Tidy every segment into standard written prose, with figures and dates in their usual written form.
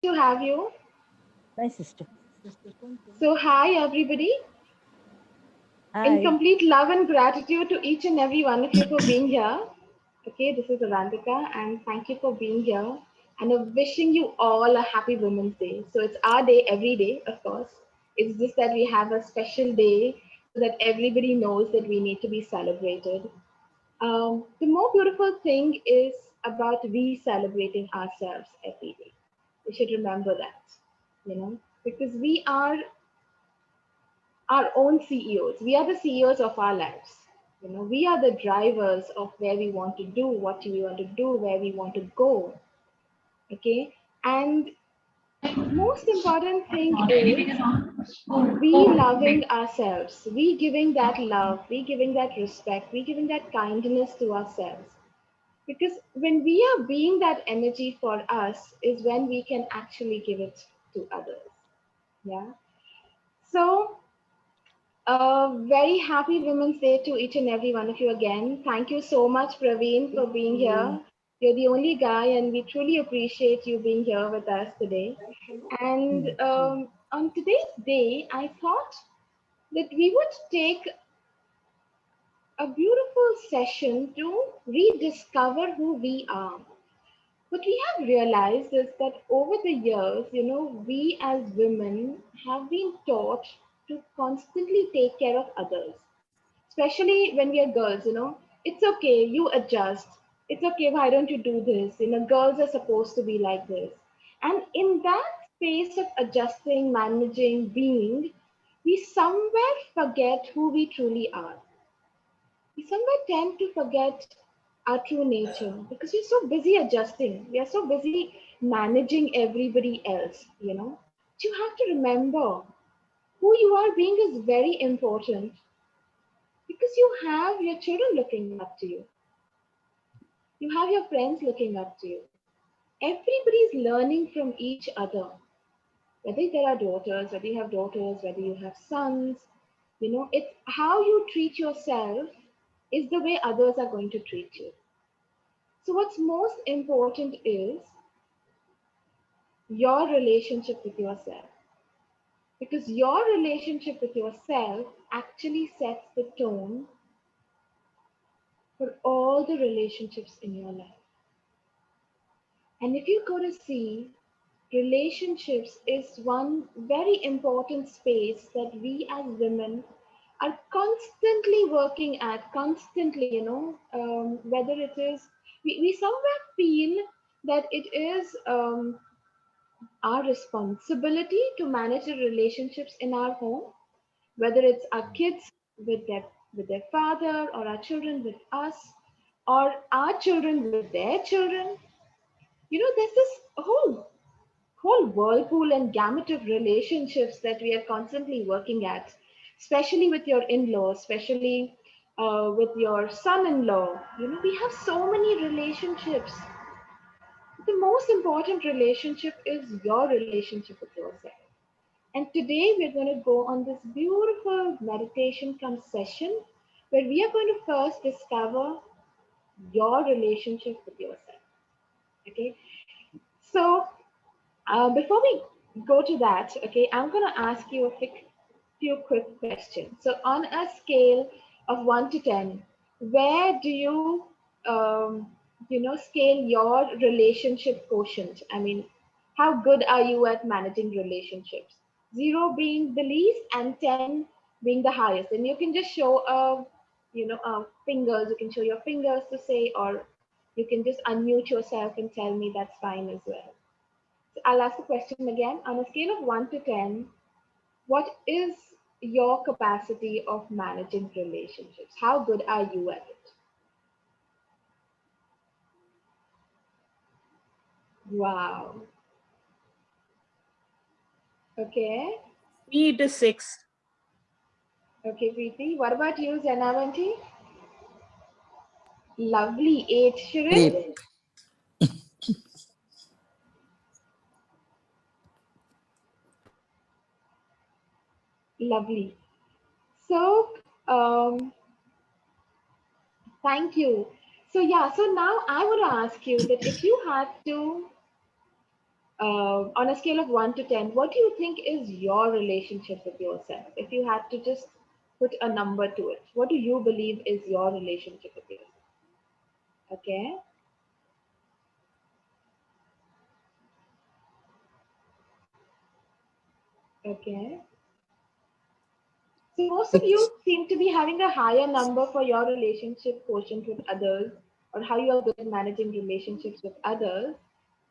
to have you. Nice sister. So, hi everybody. In Hi. complete love and gratitude to each and every one of you for being here. Okay, this is Avantika, and thank you for being here. And I'm wishing you all a happy Women's Day. So, it's our day every day, of course. It's just that we have a special day so that everybody knows that we need to be celebrated. The more beautiful thing is about we celebrating ourselves every day. We should remember that, because we are our own CEOs. We are the CEOs of our lives. We are the drivers of where we want to do, what we want to do, where we want to go. Okay. And most important thing is we loving ourselves, we giving that love, we giving that respect, we giving that kindness to ourselves. Because when we are being that energy for us is when we can actually give it to others. Yeah. So very happy Women's Day to each and every one of you again. Thank you so much, Praveen, for being here. You're the only guy, and we truly appreciate you being here with us today. And on today's day, I thought that we would take a beautiful session to rediscover who we are. What we have realized is that over the years, we as women have been taught to constantly take care of others, especially when we are girls. It's okay, you adjust. It's okay, why don't you do this? Girls are supposed to be like this. And in that space of adjusting, managing, being, we somewhere forget who we truly are. We somewhere tend to forget our true nature because we're so busy adjusting. We are so busy managing everybody else. But you have to remember who you are being is very important because you have your children looking up to you. You have your friends looking up to you. Everybody's learning from each other. Whether there are daughters, whether you have daughters, whether you have sons, it's how you treat yourself is the way others are going to treat you. So, what's most important is your relationship with yourself. Because your relationship with yourself actually sets the tone for all the relationships in your life. And if you go to see, relationships is one very important space that we as women are constantly working at, constantly, whether it is, we somewhere feel that it is our responsibility to manage the relationships in our home, whether it's our kids with their father, or our children with us, or our children with their children. There's this whole whirlpool and gamut of relationships that we are constantly working at, especially with your in-laws, especially with your son-in-law. We have so many relationships. The most important relationship is your relationship with yourself. And today we're going to go on this beautiful meditation come session where we are going to first discover your relationship with yourself. Okay. So before we go to that, okay, I'm going to ask you a few quick questions. So on a scale of 1 to 10, where do you, scale your relationship quotient? I mean, how good are you at managing relationships? 0 being the least and 10 being the highest. And you can just show, fingers. You can show your fingers to say, or you can just unmute yourself and tell me that's fine as well. So I'll ask the question again. On a scale of 1 to 10, what is your capacity of managing relationships? How good are you at it? Wow. Okay. Me, it is 6. Okay, Preeti. What about you, Janavanti? Lovely. 8. Shirin? Eight. Lovely. So, thank you. So, yeah, so now I would ask you that if you had to On a scale of 1 to 10, what do you think is your relationship with yourself? If you had to just put a number to it, what do you believe is your relationship with yourself? Okay. Okay. So most of you seem to be having a higher number for your relationship quotient with others, or how you are good at managing relationships with others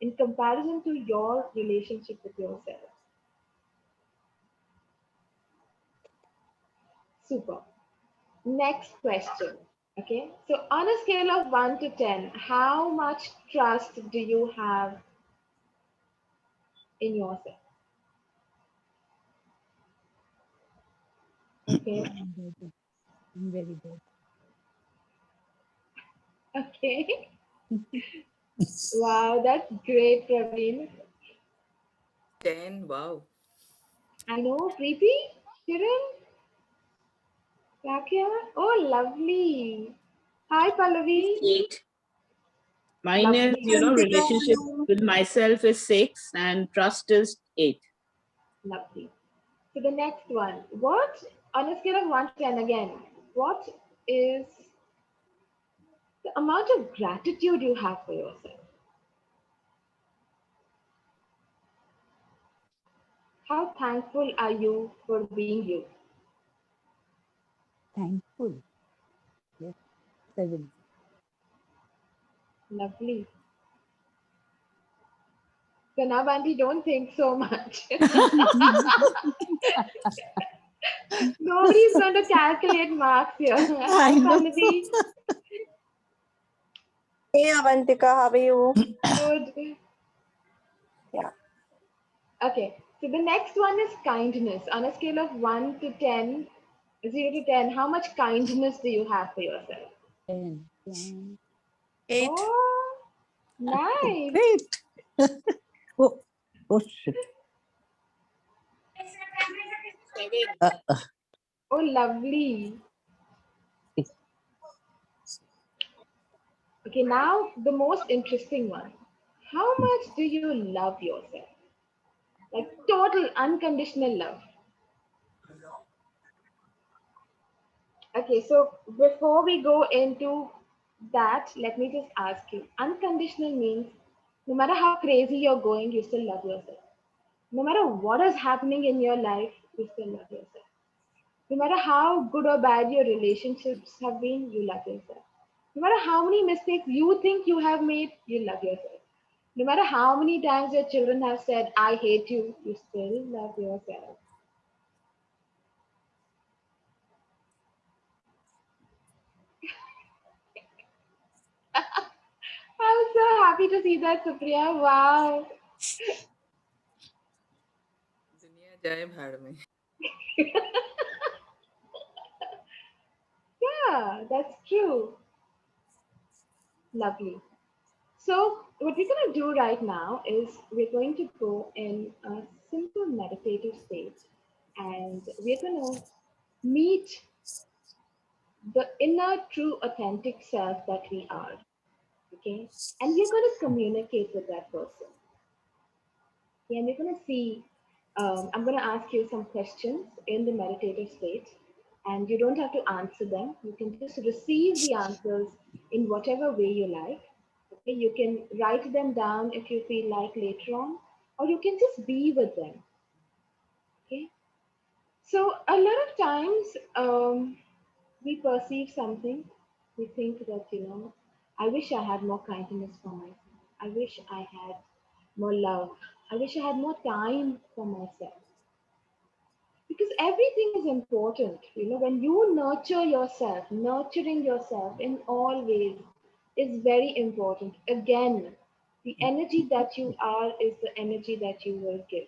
in comparison to your relationship with yourself. Super. Next question. Okay. So on a scale of 1 to 10, how much trust do you have in yourself? Okay. I'm very good. I'm very good. Okay. Wow, that's great, Praveen. 10. Wow. I know, Preeti, Kiran, Rakya. Oh, lovely. Hi, Pallavi. 8. Mine is, Lovely. relationship with myself is 6 and trust is 8. Lovely. So the next one. What, on a scale of 1 to 10 again, what is the amount of gratitude you have for yourself? How thankful are you for being you? Thankful. Yes, 7. Lovely. So now, Bandy, don't think so much. Nobody's going to calculate marks here. Hi, I know. Pallavi. Hey Avantika, how are you? Good. Yeah. Okay. So the next one is kindness. On a scale of 1 to 10, 0 to 10, how much kindness do you have for yourself? 10. 10. 8. Oh, nice. Great. Oh, oh shit. 7. Oh, lovely. Okay, now the most interesting one. How much do you love yourself? Like total unconditional love. Okay, so before we go into that, let me just ask you. Unconditional means no matter how crazy you're going, you still love yourself. No matter what is happening in your life, you still love yourself. No matter how good or bad your relationships have been, you love yourself. No matter how many mistakes you think you have made, you love yourself. No matter how many times your children have said, I hate you, you still love yourself. I'm so happy to see that, Supriya. Wow. दुनिया जाए भाड़ में. Yeah, that's true. Lovely. So, what we're going to do right now is we're going to go in a simple meditative state and we're going to meet the inner, true, authentic self that we are. Okay? And we're going to communicate with that person. Okay? And we're going to see, I'm going to ask you some questions in the meditative state, and you don't have to answer them. You can just receive the answers in whatever way you like. Okay? You can write them down if you feel like later on, or you can just be with them. Okay? So, a lot of times, we perceive something, we think that, I wish I had more kindness for myself. I wish I had more love. I wish I had more time for myself. Because everything is important. When you nurture yourself, nurturing yourself in all ways is very important. Again, the energy that you are is the energy that you will give.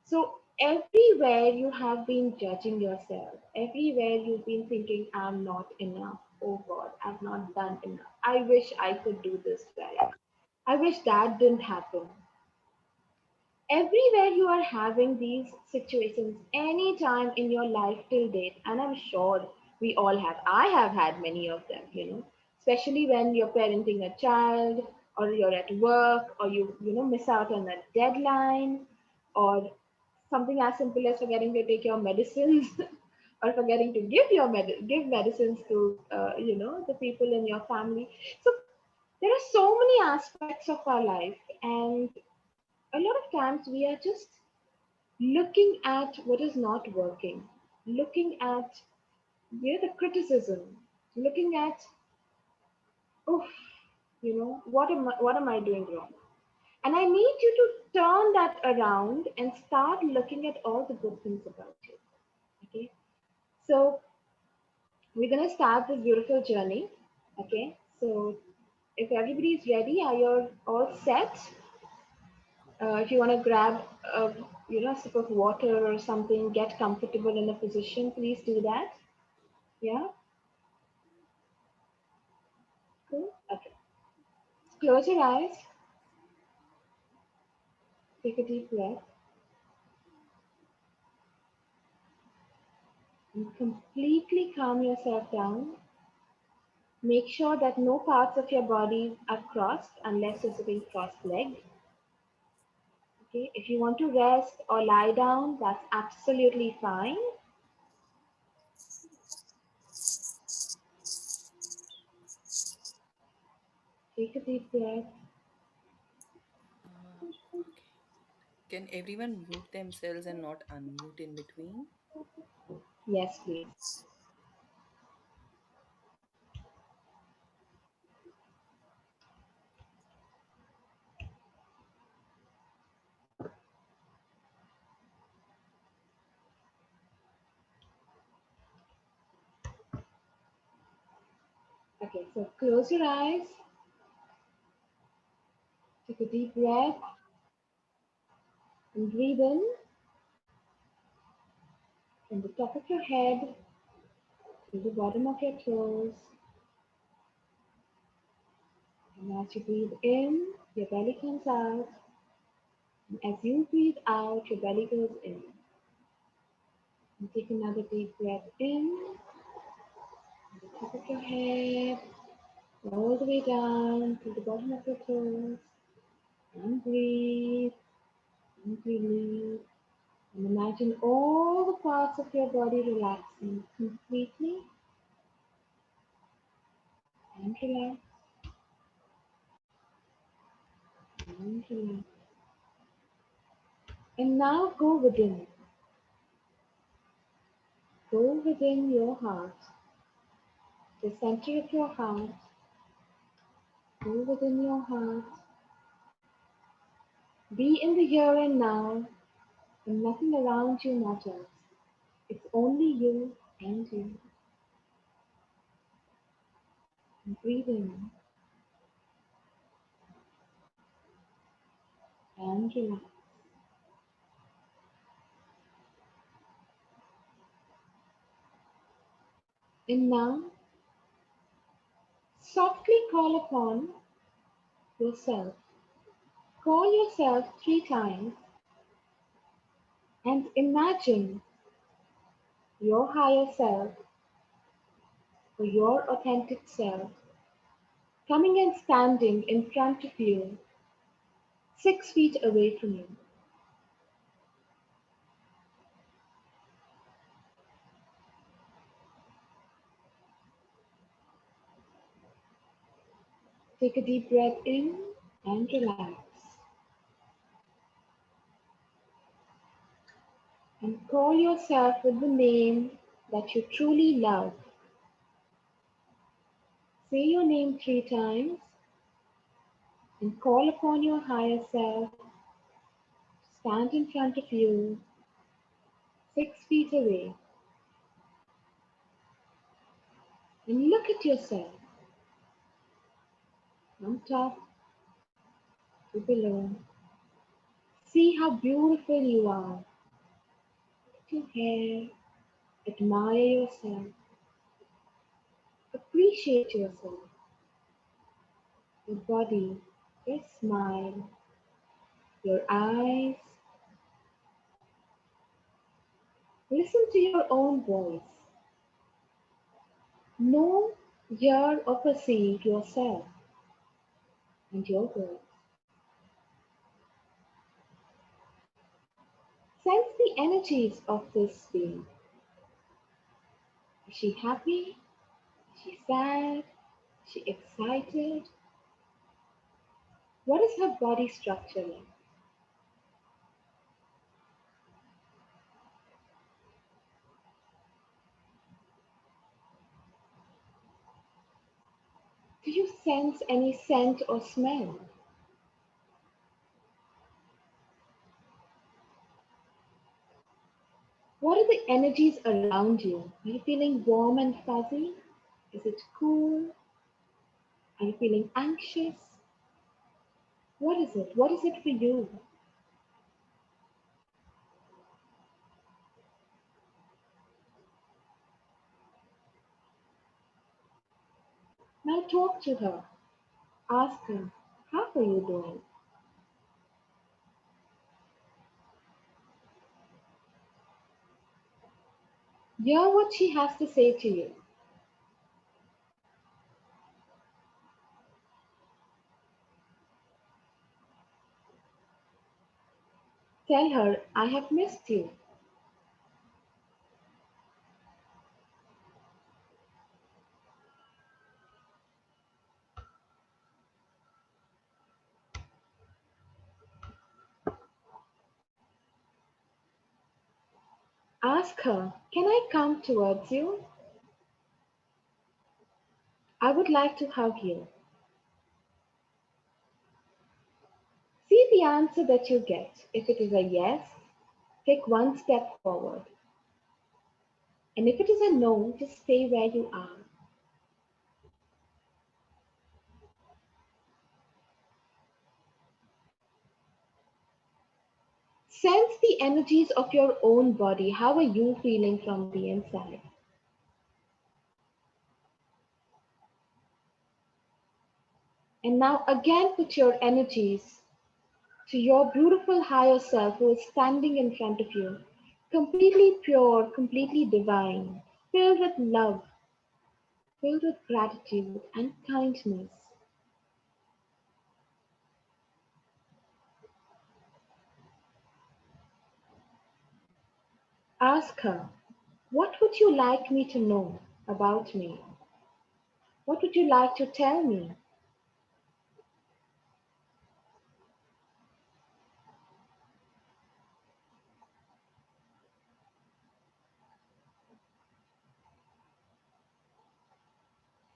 So everywhere you have been judging yourself, everywhere you've been thinking, I'm not enough. Oh God, I've not done enough. I wish I could do this right. I wish that didn't happen. Everywhere you are having these situations, anytime in your life till date, and I'm sure we all have, I have had many of them, especially when you're parenting a child or you're at work, or you miss out on a deadline, or something as simple as forgetting to take your medicines or forgetting to give medicines to the people in your family. So there are so many aspects of our life, and a lot of times we are just looking at what is not working, looking at the criticism, looking at, oh, what am I doing wrong? And I need you to turn that around and start looking at all the good things about you. Okay, so we're gonna start this beautiful journey. Okay, so if everybody is ready, are you all set? If you want to grab a sip of water or something, get comfortable in a position, please do that. Yeah, cool. Okay, close your eyes, take a deep breath, and completely calm yourself down. Make sure that no parts of your body are crossed unless you're sitting cross-legged. Okay, if you want to rest or lie down, that's absolutely fine. Take a deep breath. Okay. Can everyone mute themselves and not unmute in between? Yes, please. Okay, so close your eyes. Take a deep breath and breathe in from the top of your head to the bottom of your toes. And as you breathe in, your belly comes out. And as you breathe out, your belly goes in. And take another deep breath in, from the top of your head, all the way down to the bottom of your toes. And breathe, and breathe. And imagine all the parts of your body relaxing completely, and relax, and relax. And now go within. Go within your heart, the center of your heart. Go within your heart. Be in the here and now, and nothing around you matters. It's only you and you. And breathe in and relax. And now, softly call upon yourself. Call yourself 3 times and imagine your higher self or your authentic self coming and standing in front of you, 6 feet away from you. Take a deep breath in and relax. And call yourself with the name that you truly love. Say your name 3 times and call upon your higher self to stand in front of you, 6 feet away. And look at yourself from top to below. See how beautiful you are. Look at your hair. Admire yourself. Appreciate yourself. Your body, your smile, your eyes. Listen to your own voice. Know, hear, or perceive yourself. and your words. Sense the energies of this being. Is she happy? Is she sad? Is she excited? What is her body structure like? Do you sense any scent or smell? What are the energies around you? Are you feeling warm and fuzzy? Is it cool? Are you feeling anxious? What is it? What is it for you? Now talk to her. Ask her, how are you doing? Hear what she has to say to you. Tell her, I have missed you. Ask her, can I come towards you? I would like to hug you. See the answer that you get. If it is a yes, take one step forward. And if it is a no, just stay where you are. Sense the energies of your own body. How are you feeling from the inside? And now again put your energies to your beautiful higher self who is standing in front of you, completely pure, completely divine, filled with love, filled with gratitude and kindness. Ask her, what would you like me to know about me? What would you like to tell me?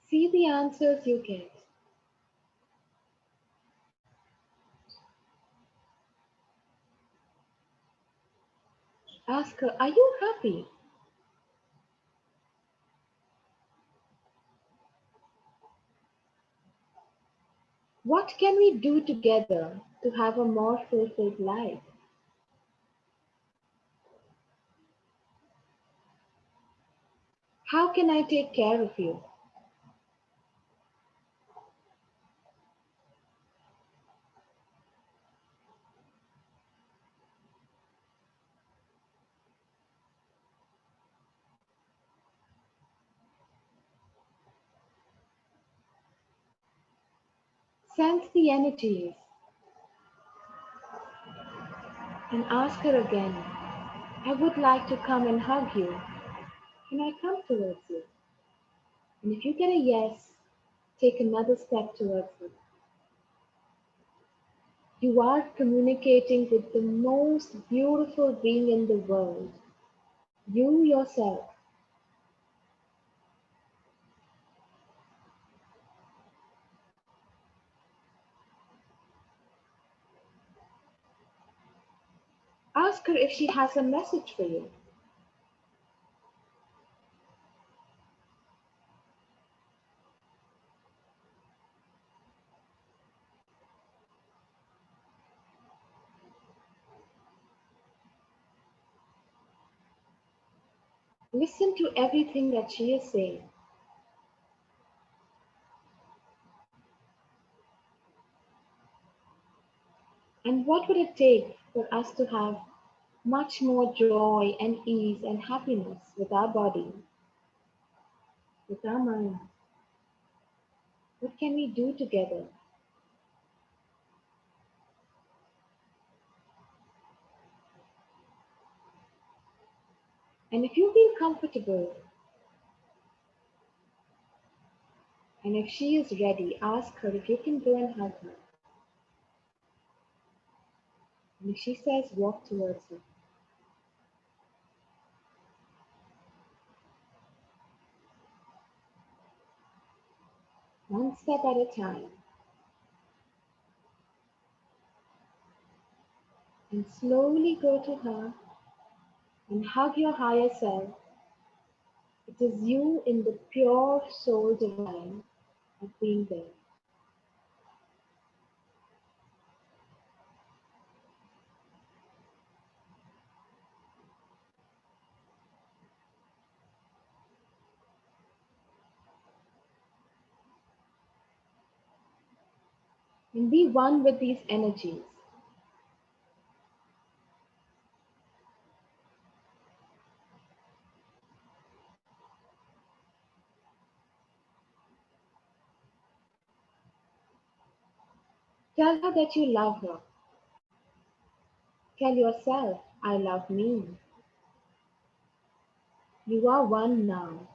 See the answers you get. Ask her, are you happy? What can we do together to have a more fulfilled life? How can I take care of you? Sense the energies and ask her again, I would like to come and hug you. Can I come towards you? And if you get a yes, take another step towards it. You are communicating with the most beautiful being in the world, you yourself. Ask her if she has a message for you. Listen to everything that she is saying. And what would it take for us to have much more joy and ease and happiness with our body, with our mind? What can we do together? And if you feel comfortable, and if she is ready, ask her if you can go and hug her. And if she says, walk towards her. One step at a time. And slowly go to her and hug your higher self. It is you in the pure soul divine of being there. And be one with these energies. Tell her that you love her. Tell yourself, I love me. You are one now.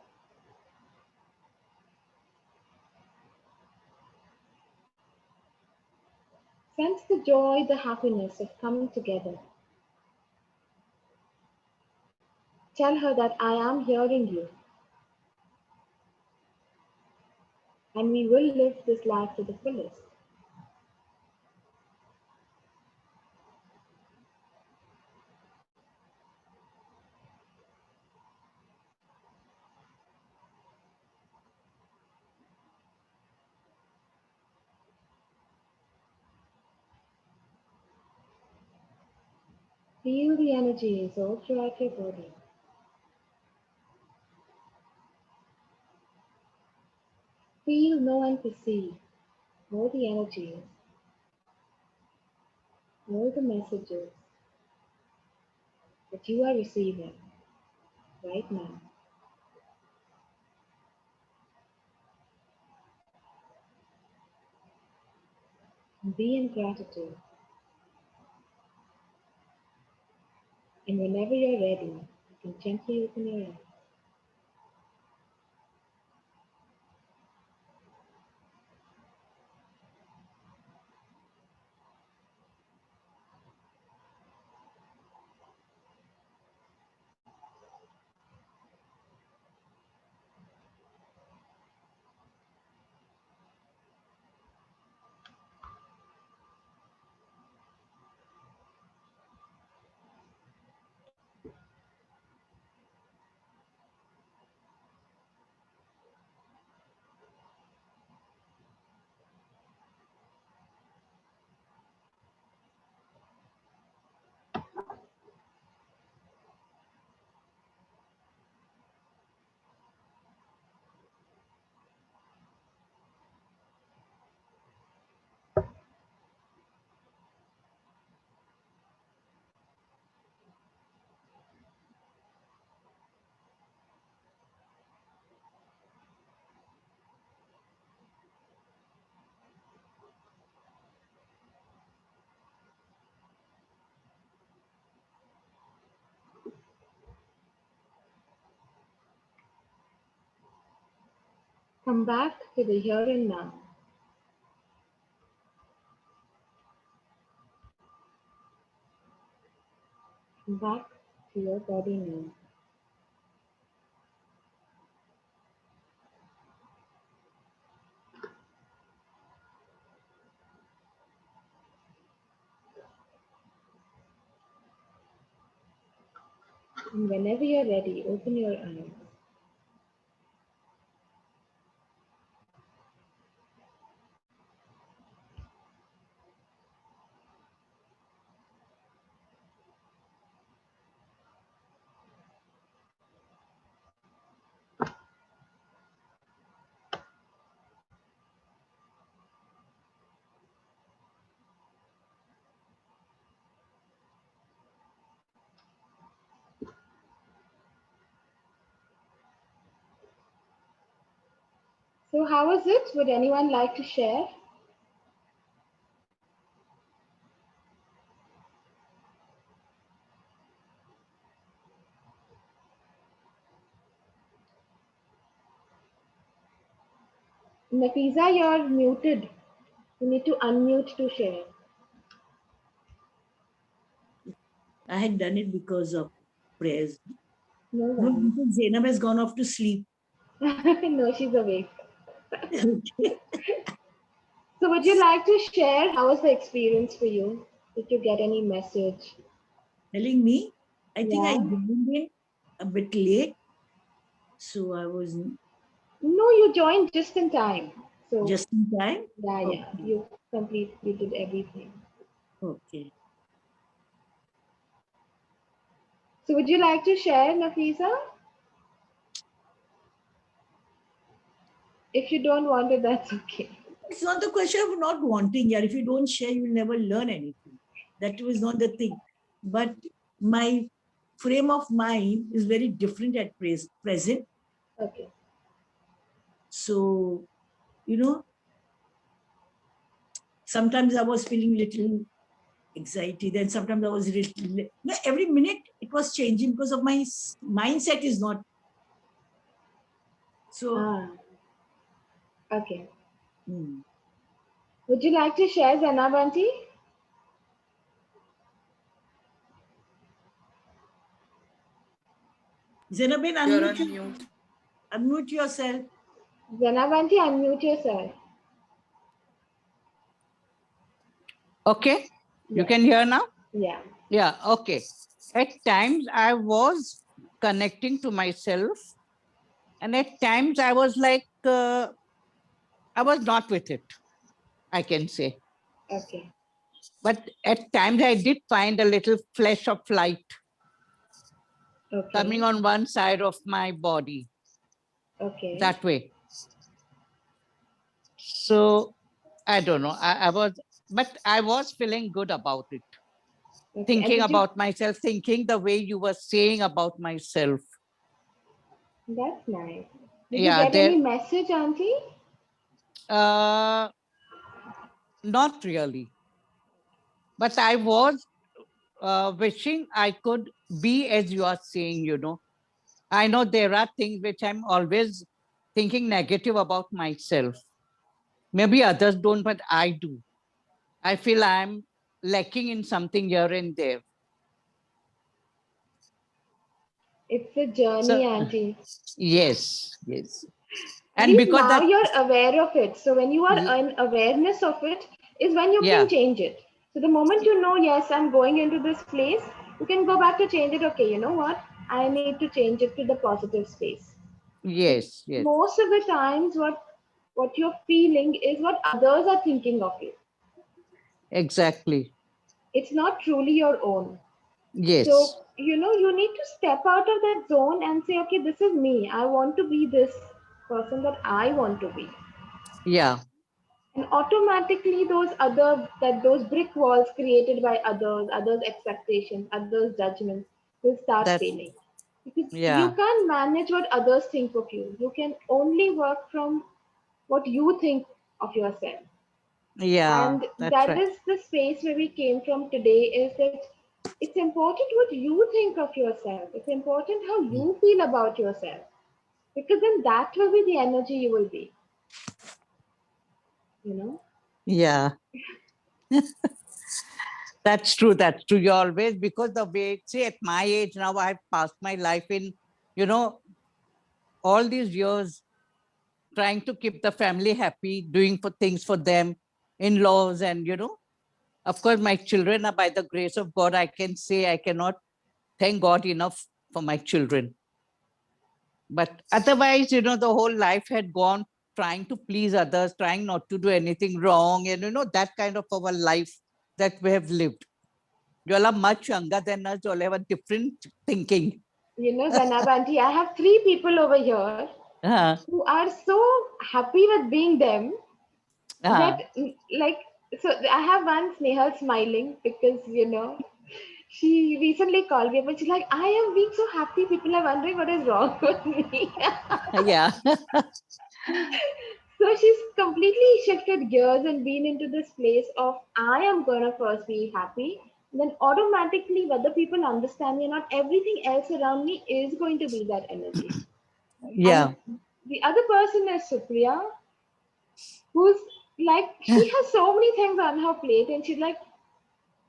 Sense the joy, the happiness of coming together. Tell her that I am hearing you. And we will live this life to the fullest. Feel the energies all throughout your body. Feel, know, and perceive all the energies, all the messages that you are receiving right now. And be in gratitude. And whenever you're ready, you can gently open your eyes. Come back to the here and now. Come back to your body now. And whenever you're ready, open your eyes. So how was it? Would anyone like to share? Nafisa, you're muted. You need to unmute to share. I had done it because of prayers. No No, worries. because Zainab has gone off to sleep. No, she's awake. So would you like to share how was the experience for you? Did you get any message? Telling me, I think I Yeah. joined in a bit late. So I was No, you joined just in time. So just in time. yeah, Okay. you did everything. Okay. So would you like to share, Nafisa? If you don't want it, that's okay. It's not the question of not wanting. Yeah, if you don't share, you'll never learn anything. That was not the thing. But my frame of mind is very different at present. Okay. So, sometimes I was feeling little anxiety. Then sometimes I was little, every minute it was changing because of my mindset is not. So, Ah, okay. hmm. Would you like to share, Zanabanti? Zainabin, You're on mute. unmute yourself. Zanabanti, unmute yourself. Okay, you Yes. can hear now? Yeah. Yeah, okay. At times I was connecting to myself, and at times I was like, I was not with it, I can say. Okay. But at times I did find a little flash of light coming Okay. on one side of my body, Okay. that way. So I don't know, but I was feeling good about it. Okay. And Thinking did you? about myself, thinking the way you were saying about myself. That's nice. Did you Yeah, get any message, Auntie? uh, not really. But I was wishing I could be as you are saying. I know there are things which I'm always thinking negative about myself. Maybe others don't, but I do. I feel I'm lacking in something here and there. It's a journey, So, Auntie. yes, yes. At And least because now that, you're aware of it. So when you are ye- in awareness of it, is when you can yeah, change it. So the moment you know, yes, I'm going into this place, you can go back to change it. Okay, you know what? I need to change it to the positive space. yes, yes, Most of the times, what you're feeling is what others are thinking of you. exactly. It's not truly your own. So, Yes, you need to step out of that zone and say, okay, this is me. I want to be this person that I want to be. yeah, And automatically those brick walls created by others' expectations, others' judgments will start that's, failing. Because you yeah, can't manage what others think of you. You can only work from what you think of yourself. yeah, And that's that right. is the space where we came from today, is that it's important what you think of yourself. It's important how you feel about yourself. Because then that will be the energy you will be, you know? Yeah. That's true. That's true. You always, because the way, see, at my age now, I've passed my life in, you know, all these years trying to keep the family happy, doing for things for them, in laws, and of course, my children are, by the grace of God, I can say I cannot thank God enough for my children. But otherwise, the whole life had gone trying to please others, trying not to do anything wrong, and that kind of our life that we have lived. You all are much younger than us. You all have a different thinking. Zainab auntie, I have three people over here Uh, who are so happy with being them uh, that, like, so I have one Snehal smiling because, she recently called me up and she's like, I am being so happy. People are wondering what is wrong with me. yeah. So she's completely shifted gears and been into this place of I am gonna first be happy. Then automatically, whether people understand me or not, everything else around me is going to be that energy. And Yeah. the other person is Supriya. who's like, she has so many things on her plate, and she's like,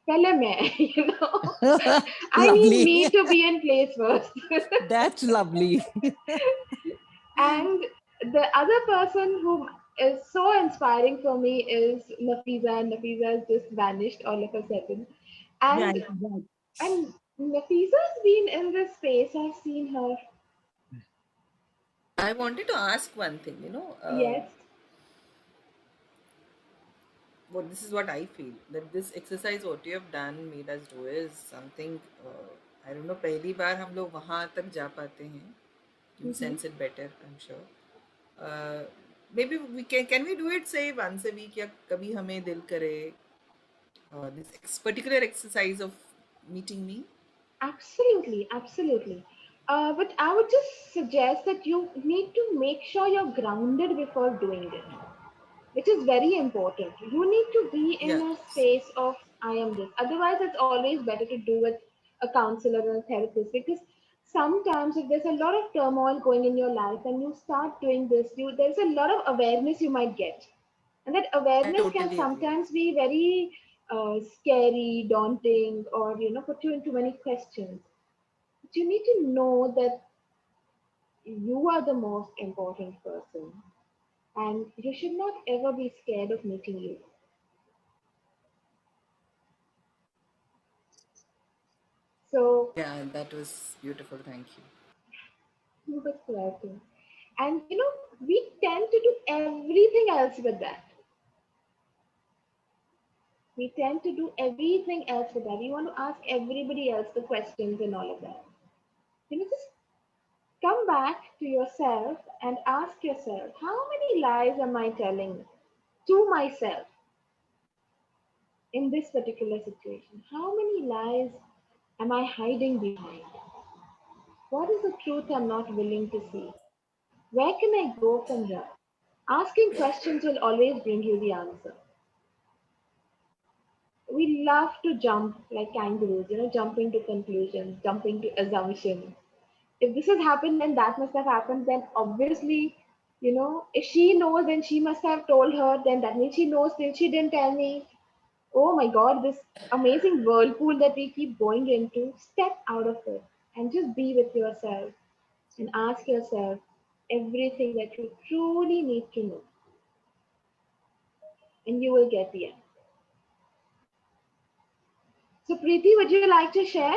"Pehle main," you know, I need me Lovely. to be in place first. That's lovely. And the other person who is so inspiring for me is Nafisa, and Nafisa has just vanished all of a sudden. Yeah, And yeah. and Nafisa's been in this space. I've seen her. I wanted to ask one thing, Yes. what this is what I feel, that this exercise what you have done made us do is something, I don't know, पहली बार हम लोग वहाँ तक जा पाते हैं. You Mhm. sense it better, I'm sure. Uh, maybe we can we do it say once a week, या कभी हमें दिल करे this particular exercise of meeting me. Absolutely, absolutely. But I would just suggest that you need to make sure you're grounded before doing it, which is very important. You need to be in Yeah. a space of I am this. Otherwise, it's always better to do with a counselor or a therapist, because sometimes if there's a lot of turmoil going in your life and you start doing this, there's a lot of awareness you might get, and that I awareness can totally agree. sometimes be very scary, daunting, or put you into many questions. But you need to know that you are the most important person, and you should not ever be scared of meeting you. So, Yeah, that was beautiful. Thank you. you were flirting. And we tend to do everything else with that. We tend to do everything else with that. We want to ask everybody else the questions and all of that. Just come back to yourself and ask yourself, how many lies am I telling to myself in this particular situation? How many lies am I hiding behind? What is the truth I'm not willing to see? Where can I go from here? Asking questions will always bring you the answer. We love to jump like kangaroos, jumping to conclusions, jumping to assumptions. If this has happened, then that must have happened. Then obviously, if she knows, then she must have told her. Then that means she knows, then she didn't tell me. Oh my God, this amazing whirlpool that we keep going into, step out of it and just be with yourself and ask yourself everything that you truly need to know, and you will get the answer. So, Preeti, would you like to share?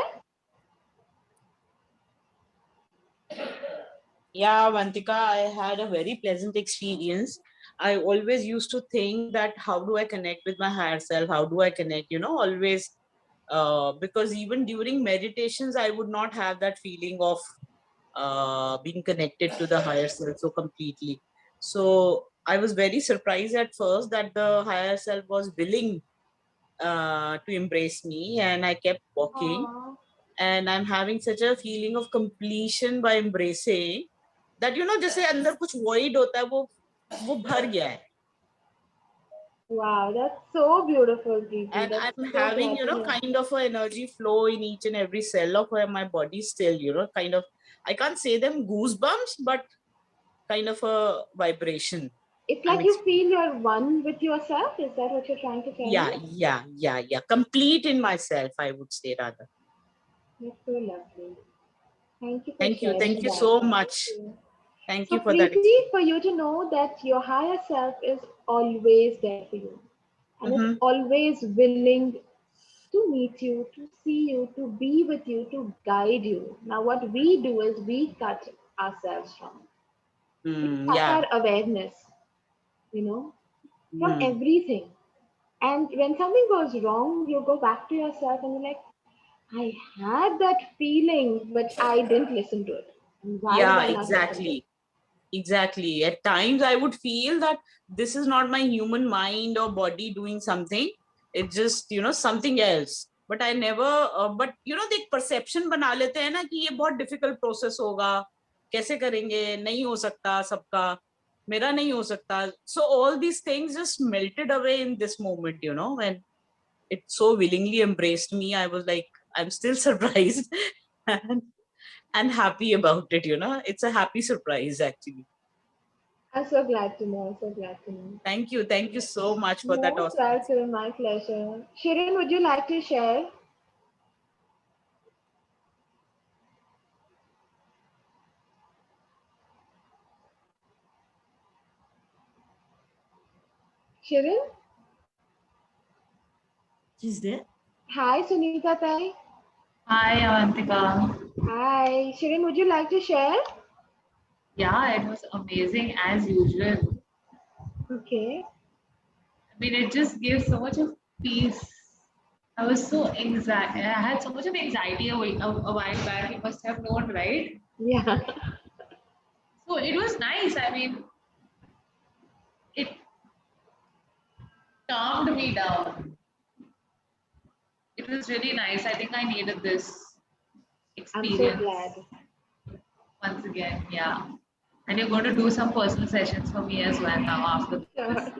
Yeah, Vantika, I had a very pleasant experience. I always used to think that how do I connect with my higher self? How do I connect? Always, because even during meditations, I would not have that feeling of being connected to the higher self so completely. So I was very surprised at first that the higher self was willing to embrace me, and I kept walking. Aww. And I'm having such a feeling of completion by embracing that जैसे अंदर कुछ void होता है वो भर गया है. Wow, that's so beautiful, Preeti. And That's I'm so having glad to hear. kind of an energy flow in each and every cell of my body still, kind of, I can't say them goosebumps, but kind of a vibration. It's I'm like you feel you're one with yourself. Is that what you're trying to tell me? yeah, complete in myself, I would say, rather. That's so lovely. Thank you for Thank you sharing that. so Thank much. you. Thank So, you for that. Preeti, for you to know that your higher self is always there for you and is Mhm. always willing to meet you, to see you, to be with you, to guide you. Now, what we do is we cut ourselves from. We cut Yeah. our awareness, you know, from Mm. everything. And when something goes wrong, you go back to yourself and you're like, I had that feeling, but I didn't listen to it. Why did Yeah, I not listen to it? exactly. At times I would feel that this is not my human mind or body doing something. It's just, something else. But I never, but the perception बना लेते हैं ना कि ये बहुत difficult process होगा, कैसे करेंगे, नहीं हो सकता सबका, मेरा नहीं हो सकता. So all these things just melted away in this moment, when it so willingly embraced me. I was like, I'm still surprised. and happy about it. It's a happy surprise actually. I'm so glad to know. So glad to know. Thank you so much for that Most awesome. welcome. My pleasure. Shirin, would you like to share? Shirin? She's there. Hi, Sunita Tai. Hi, Avantika. Hi. Shirin, would you like to share? Yeah, it was amazing as usual. Okay. I mean, it just gives so much of peace. I was so anxiety. I had so much of anxiety a while back. You must have known, right? Yeah. So it was nice. I mean, it calmed me down. It was really nice. I think I needed this I'm so experience glad. once again. Yeah. And you're going to do some personal sessions for me as well now after Sure. this.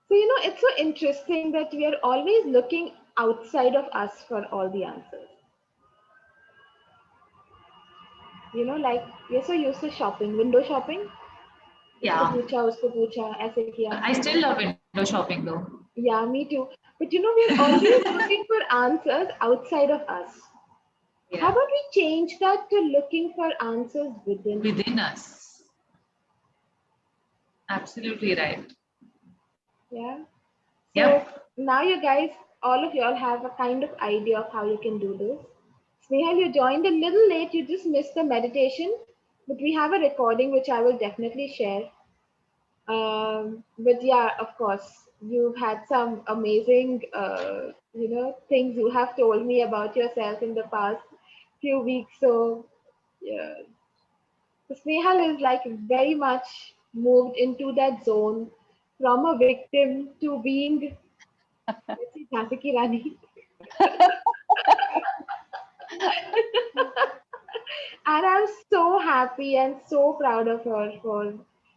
So, it's so interesting that we are always looking outside of us for all the answers. Like we're so used to shopping, window shopping. इसको Yeah. पूछा उसको पूछा ऐसे किया. I still love window shopping though. Yeah, me too. But we're always looking for answers outside of us. How Yeah. about we change that to looking for answers within? Within us. Absolutely right. Yeah. So Yep. now you guys, all of y'all have a kind of idea of how you can do this. Snehal, you joined a little late. You just missed the meditation, but we have a recording which I will definitely share. But yeah, of course, you've had some amazing, things you have told me about yourself in the past few weeks. So yeah, so Snehal is like very much moved into that zone from a victim to being, let's say, Jhansi Ki Rani. And I'm so happy and so proud of her for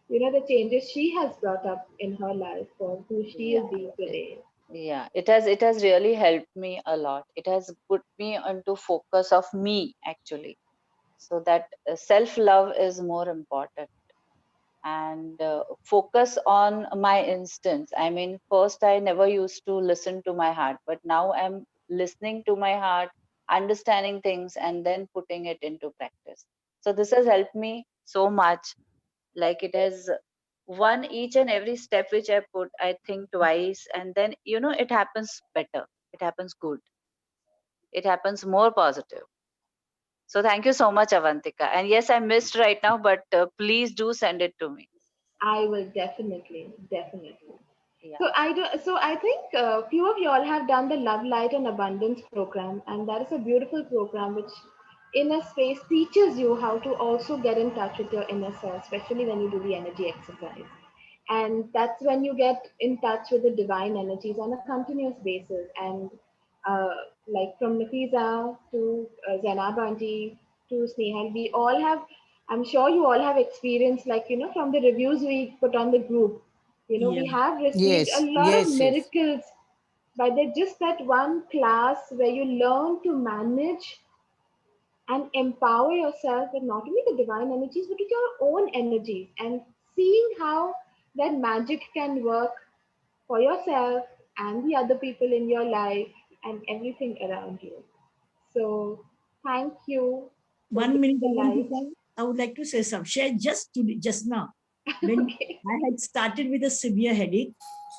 the changes she has brought up in her life for who she is Yeah, being it, today. yeah. It has really helped me a lot. It has put me onto focus of me actually, so that self love is more important and focus on my instance. I mean, first I never used to listen to my heart, but now I'm listening to my heart, understanding things, and then putting it into practice. So this has helped me so much. Like it has one each and every step which I put, I think twice, and then it happens better. It happens good. It happens more positive. So thank you so much, Avantika. And yes, I missed right now, but please do send it to me. I will definitely, definitely. Yeah. So I do. So I think few of y'all have done the Love, Light, and Abundance program, and that is a beautiful program which, in a space, teaches you how to also get in touch with your inner self, especially when you do the energy exercise. And that's when you get in touch with the divine energies on a continuous basis. And uh, like from Nafisa to Zainab Aunty to Snehal, we all have. I'm sure you all have experienced, like from the reviews we put on the group. We Yeah. have received a Yes, lot of yes, yes. miracles by just that one class where you learn to manage and empower yourself with not only the divine energies but with your own energies, and seeing how that magic can work for yourself and the other people in your life and everything around you. So thank you for 1 minute, being the light. Avantika, I would like to say some. Share just today, just now, when Okay. I had started with a severe headache.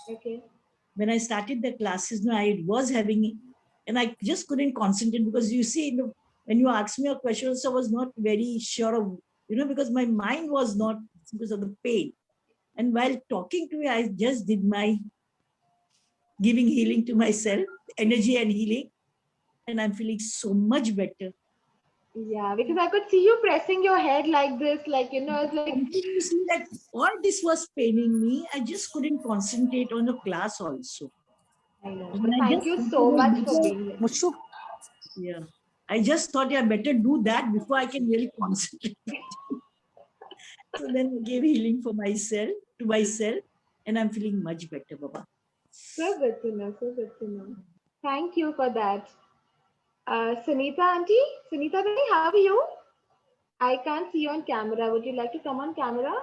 Okay. When I started the classes, no, I was having, and I just couldn't concentrate because you see, when you asked me a question, so I was not very sure of, because my mind was not because of the pain. And while talking to you, I just did my giving healing to myself, energy and healing, and I'm feeling so much better. Yeah, because I could see you pressing your head like this, like it's like Continuously, that all this was paining me. I just couldn't concentrate on the class also. I know. And But I thank just you thought, so much for better, being here. Mushu. yeah. I just thought, yeah, better do that before I can really concentrate. So then I gave healing for myself, to myself, and I'm feeling much better, Baba. So good to know. So good to know. Thank you for that. Sunita auntie, Sunita Bhai, how are you? I can't see you on camera. Would you like to come on camera?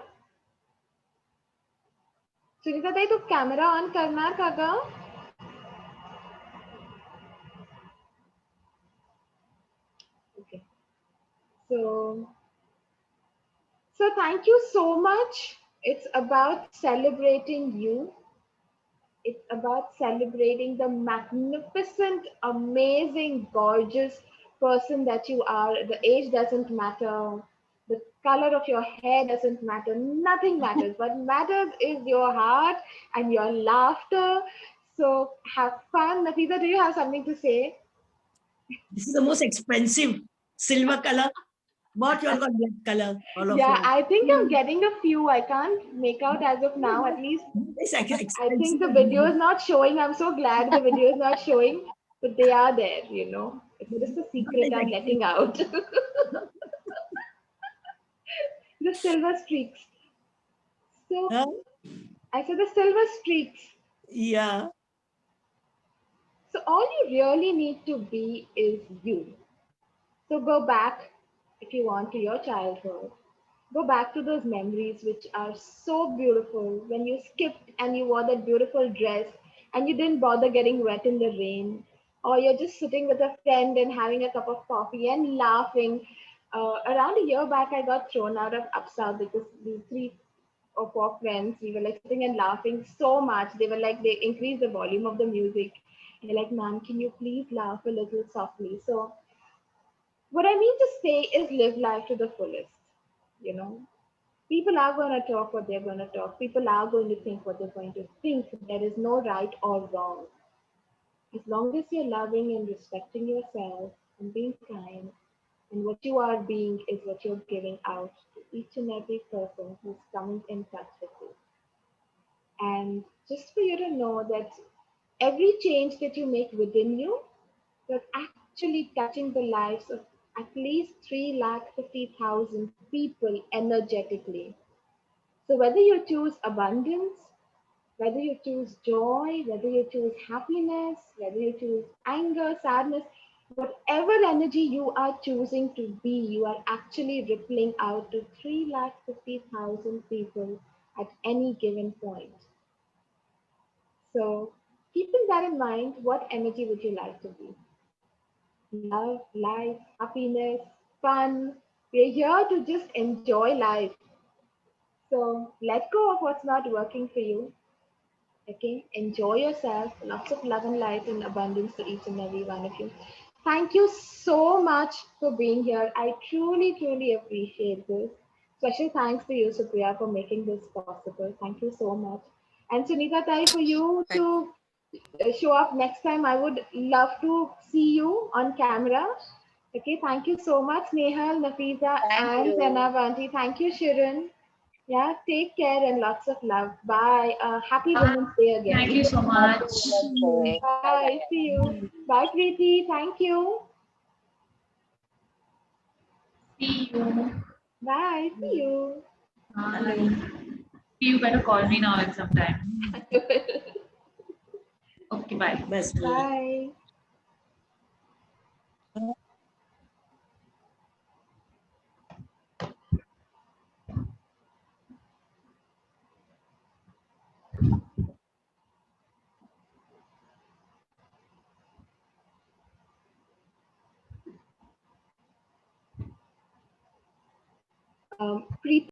Sunita ताई तो camera on करना का ग? Okay. So thank you so much. It's about celebrating you. It's about celebrating the magnificent, amazing, gorgeous person that you are. The age doesn't matter. The color of your hair doesn't matter. Nothing matters. What matters is your heart and your laughter. So have fun. Nafisa, do you have something to say? This is the most expensive silver color. But you all got black color, all of Yeah, you. I think I'm getting a few. I can't make out as of now. At least It's I think the video is not showing. I'm so glad the video is not showing, but they are there, you know. It's just a secret I'm letting out. The silver streaks. So Huh? I said the silver streaks. Yeah. So all you really need to be is you. So go back, if you want, to your childhood. Go back to those memories which are so beautiful when you skipped and you wore that beautiful dress and you didn't bother getting wet in the rain, or you're just sitting with a friend and having a cup of coffee and laughing. Around a year back, I got thrown out of Upsouth because the 3 or 4 friends, we were like sitting and laughing so much. They were like, they increased the volume of the music. And they're like, ma'am, can you please laugh a little softly? So what I mean to say is live life to the fullest, you know. People are going to talk what they're going to talk. People are going to think what they're going to think. There is no right or wrong. As long as you're loving and respecting yourself and being kind, and what you are being is what you're giving out to each and every person who's coming in touch with you. And just for you to know that every change that you make within you, you're actually touching the lives of at least 350,000 people energetically. So whether you choose abundance, whether you choose joy, whether you choose happiness, whether you choose anger, sadness, whatever energy you are choosing to be, you are actually rippling out to 350,000 people at any given point. So keeping that in mind, what energy would you like to be? Love, life, happiness, fun. We're here to just enjoy life. So let go of what's not working for you. Okay, enjoy yourself. Lots of love and light and abundance to each and every one of you. Thank you so much for being here. I truly, truly appreciate this. Special thanks to you, Supriya, for making this possible. Thank you so much. And Sunita Tai, for you to show up next time, I would love to see you on camera. Okay, thank you so much, Nehal, Nafisa, Thank and you. Zainab Aunty. Thank you, Shirin. Yeah, take care and lots of love. Bye. Happy Women's Day again. Thank you so Happy much. Women's Day. Bye. See you. Bye, Preeti. Thank you. See you. Bye. See you. Bye. You better call me now at some time. Okay, bye. Best. Bye. Preeti.